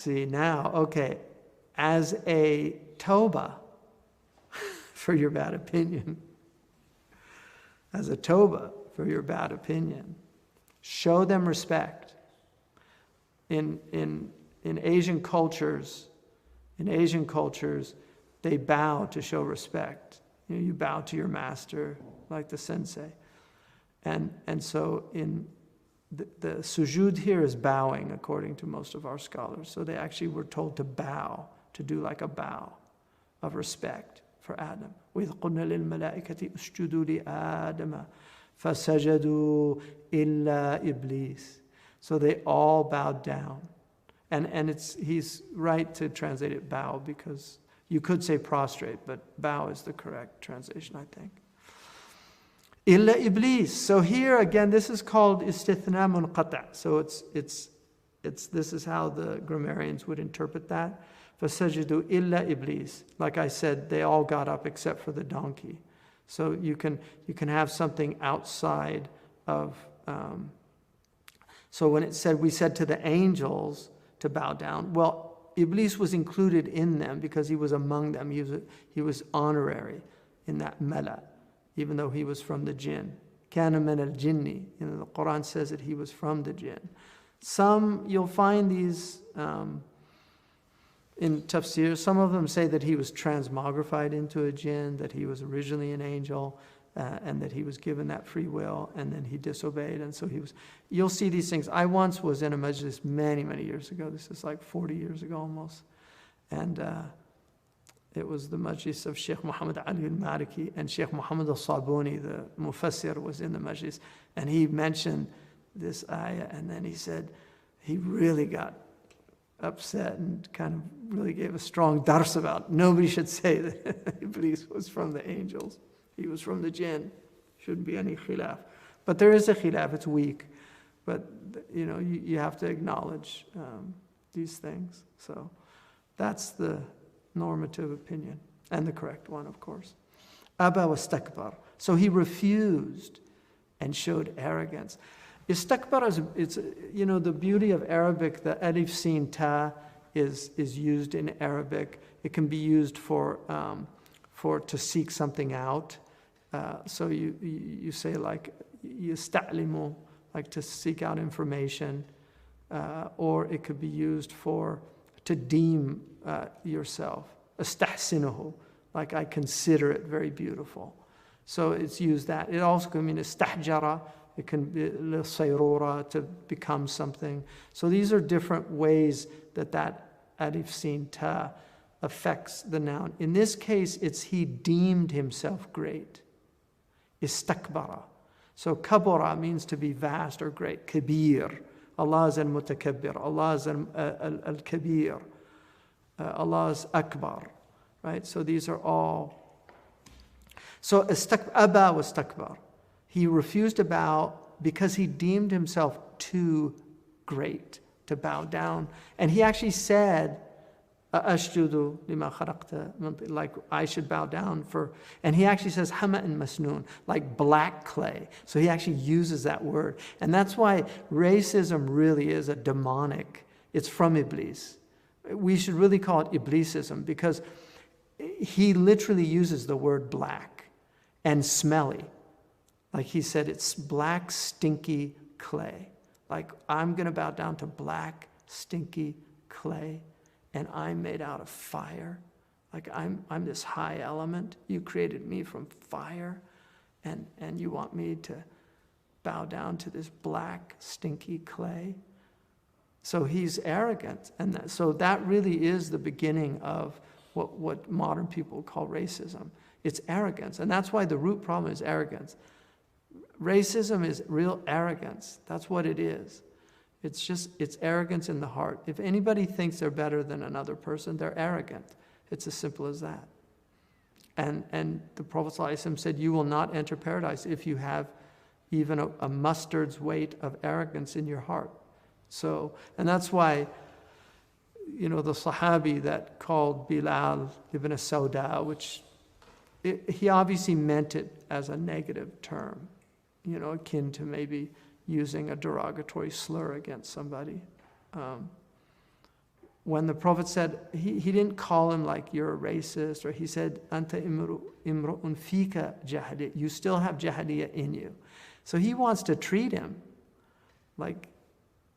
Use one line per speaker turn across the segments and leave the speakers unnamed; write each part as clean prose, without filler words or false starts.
See now, okay, as a tawbah for your bad opinion, as a tawbah for your bad opinion, show them respect. In Asian cultures, they bow to show respect. You bow to your master, like the sensei. And so in the sujood here is bowing, according to most of our scholars. So they actually were told to bow, to do like a bow of respect for Adam. وَإِذْ قُلْنَا لِلْمَلَائِكَةِ اسْجُدُوا لِآدَمَ فَسَجَدُوا إِلَّا إِبْلِيسِ. So they all bowed down. And he's right to translate it bow, because you could say prostrate, but bow is the correct translation, I think. Illa Iblis. So here again, this is called istithna munqata'. So this is how the grammarians would interpret that. فَسَجِدُوا illa Iblis. Like I said, they all got up except for the donkey. So you can have something outside of. So when it said, we said to the angels to bow down, well, Iblis was included in them because he was among them. He was honorary in that mala, even though he was from the jinn. Kana min al-jinni. The Quran says that he was from the jinn. You'll find these in tafsir. Some of them say that he was transmogrified into a jinn, that he was originally an angel, and that he was given that free will, and then he disobeyed, and so he was. You'll see these things. I once was in a majlis many, many years ago. This is like 40 years ago almost. And it was the majlis of Shaykh Muhammad Ali al-Maliki, and Shaykh Muhammad al-Sabuni, the mufassir, was in the majlis, and he mentioned this ayah, and then he said he really got upset and kind of really gave a strong dars about nobody should say that Iblis was from the angels. He was from the jinn. Shouldn't be any khilaf. But there is a khilaf, it's weak. But you have to acknowledge these things. So that's the normative opinion, and the correct one, of course. Aba wastakbar. So he refused and showed arrogance. Istakbar is the beauty of Arabic, the alif sin ta is used in Arabic. It can be used for to seek something out. So you say like yasta'limu, like to seek out information, or it could be used to deem yourself. Astahsinuhu, like I consider it very beautiful. So it's used that. It also can mean istahjara. It can be sayrura, to become something. So these are different ways that alif sin ta affects the noun. In this case, it's he deemed himself great. Istakbara. So kabura means to be vast or great. Kabir. Allah is al-mutakabbir. Allah is al-kabir. Allah is akbar. Right? So these are all. So Aba was takbar. He refused to bow because he deemed himself too great to bow down. And he actually said, Ashjudu lima kharaqta, like I should bow down for, and he actually says hama'an masnoon, like black clay. So he actually uses that word. And that's why racism really is a demonic, it's from Iblis. We should really call it Ibleesim, because he literally uses the word black and smelly. Like he said, it's black, stinky clay. Like I'm going to bow down to black, stinky clay. And I'm made out of fire. Like I'm this high element. You created me from fire. And you want me to bow down to this black, stinky clay. So he's arrogant. And so that really is the beginning of what modern people call racism. It's arrogance. And that's why the root problem is arrogance. Racism is real arrogance. That's what it is. It's arrogance in the heart. If anybody thinks they're better than another person, they're arrogant. It's as simple as that. And the Prophet ﷺ said, you will not enter paradise if you have even a mustard's weight of arrogance in your heart. So, and that's why, the Sahabi that called Bilal ibn Sauda, which he obviously meant it as a negative term, akin to maybe using a derogatory slur against somebody. when the Prophet said, he didn't call him like you're a racist, or he said, Anta imru'un fika jahiliyyah. You still have jahiliyyah in you. So he wants to treat him like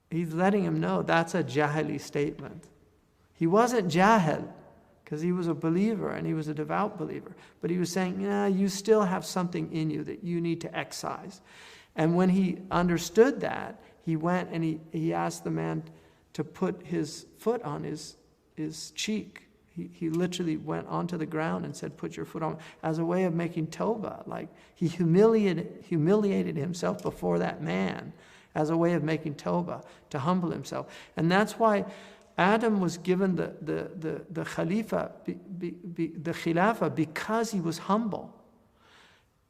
he's letting him know that's a jahili statement. He wasn't jahil because he was a believer and he was a devout believer. But he was saying, yeah, you still have something in you that you need to excise. And when he understood that, he went and he asked the man to put his foot on his cheek. He literally went onto the ground and said, put your foot on, as a way of making tawbah. Like he humiliated himself before that man as a way of making tawbah, to humble himself. And that's why Adam was given the khilafah because he was humble.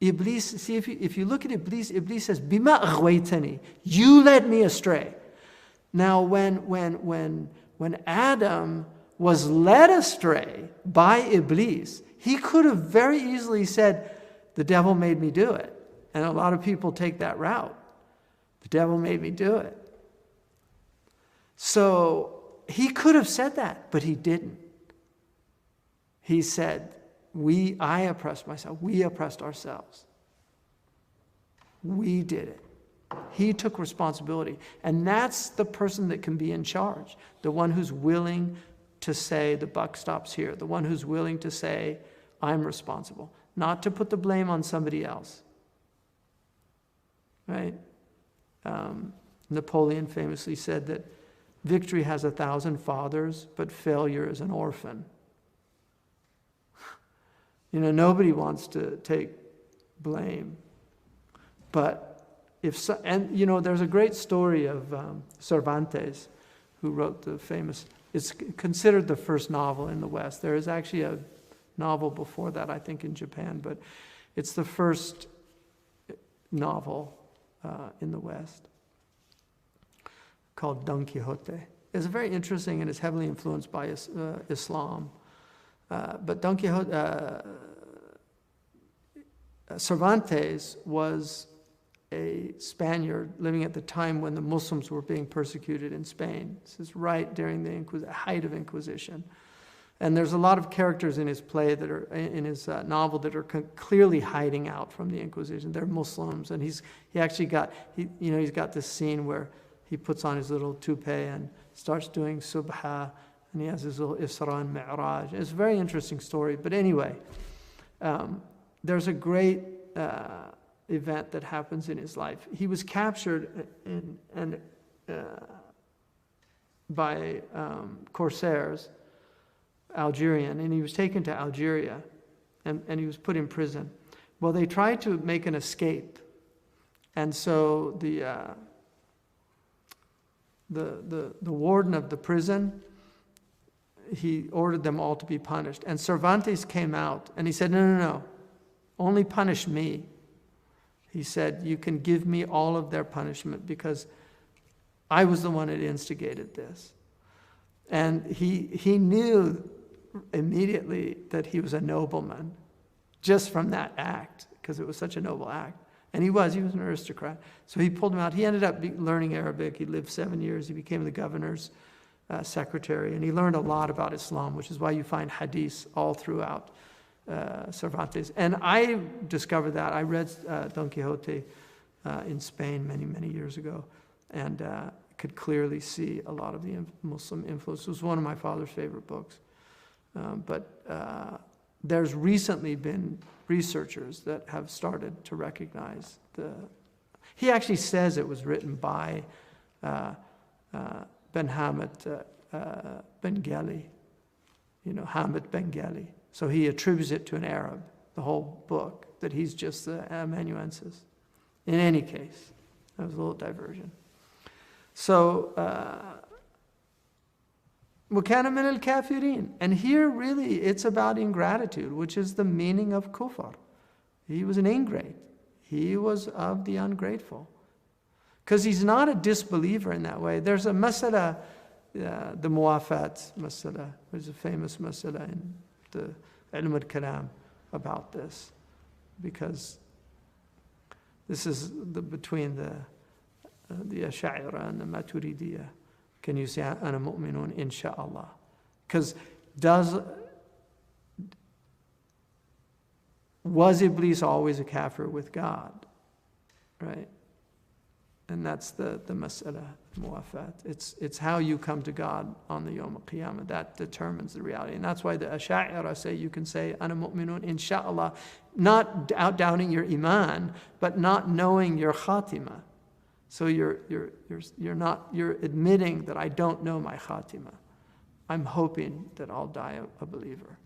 Iblis, see, if you look at Iblis, Iblis says, Bima aghwaytani, you led me astray. Now, when Adam was led astray by Iblis, he could have very easily said, the devil made me do it. And a lot of people take that route. The devil made me do it. So he could have said that, but he didn't. He said, I oppressed myself. We oppressed ourselves. We did it. He took responsibility. And that's the person that can be in charge. The one who's willing to say the buck stops here. The one who's willing to say, I'm responsible. Not to put the blame on somebody else. Right? Napoleon famously said that victory has 1,000 fathers, but failure is an orphan. Nobody wants to take blame. But there's a great story of Cervantes, who wrote the famous, it's considered the first novel in the West. There is actually a novel before that, I think, in Japan, but it's the first novel in the West, called Don Quixote. It's very interesting and it's heavily influenced by Islam. But Don Quixote, Cervantes was a Spaniard living at the time when the Muslims were being persecuted in Spain. This is right during the height of Inquisition. And there's a lot of characters in his play that are in his novel that are clearly hiding out from the Inquisition. They're Muslims, and he's got this scene where he puts on his little toupee and starts doing subha, and he has his little Isra and Mi'raj. It's a very interesting story. But anyway, there's a great event that happens in his life. He was captured by corsairs, Algerian, and he was taken to Algeria, and he was put in prison. Well, they tried to make an escape, and so the warden of the prison, he ordered them all to be punished. And Cervantes came out and he said, no, only punish me. He said, you can give me all of their punishment because I was the one that instigated this. And he knew immediately that he was a nobleman just from that act, because it was such a noble act. And he was an aristocrat. So he pulled him out. He ended up learning Arabic. He lived 7 years. He became the governor's secretary. And he learned a lot about Islam, which is why you find hadiths all throughout Cervantes. And I discovered that. I read Don Quixote in Spain many, many years ago, and could clearly see a lot of the Muslim influence. It was one of my father's favorite books. But there's recently been researchers that have started to recognize he actually says it was written by Ben Hamid Bengali, Hamid Bengali. So he attributes it to an Arab, the whole book, that he's just the amanuensis. In any case, that was a little diversion. So, وَكَانَ مِنَ الْكَافِرِينَ. And here really it's about ingratitude, which is the meaning of kufr. He was an ingrate. He was of the ungrateful. Because he's not a disbeliever in that way. There's a masala, the muwafat masala, which is a famous masala in the ilm al-kalam about this. Because this is between the Ash'ira and the Maturidiyya. Can you say, Ana mu'minun, insha'Allah? Because was Iblis always a kafir with God? Right? And that's the mas'ala, muwafat. It's how you come to God on the Yawm al-Qiyamah. That determines the reality. And that's why the Asha'ira say you can say, Ana mu'minun, insha'Allah, not doubting your iman, but not knowing your khatimah. So you're admitting that I don't know my khatimah. I'm hoping that I'll die a believer.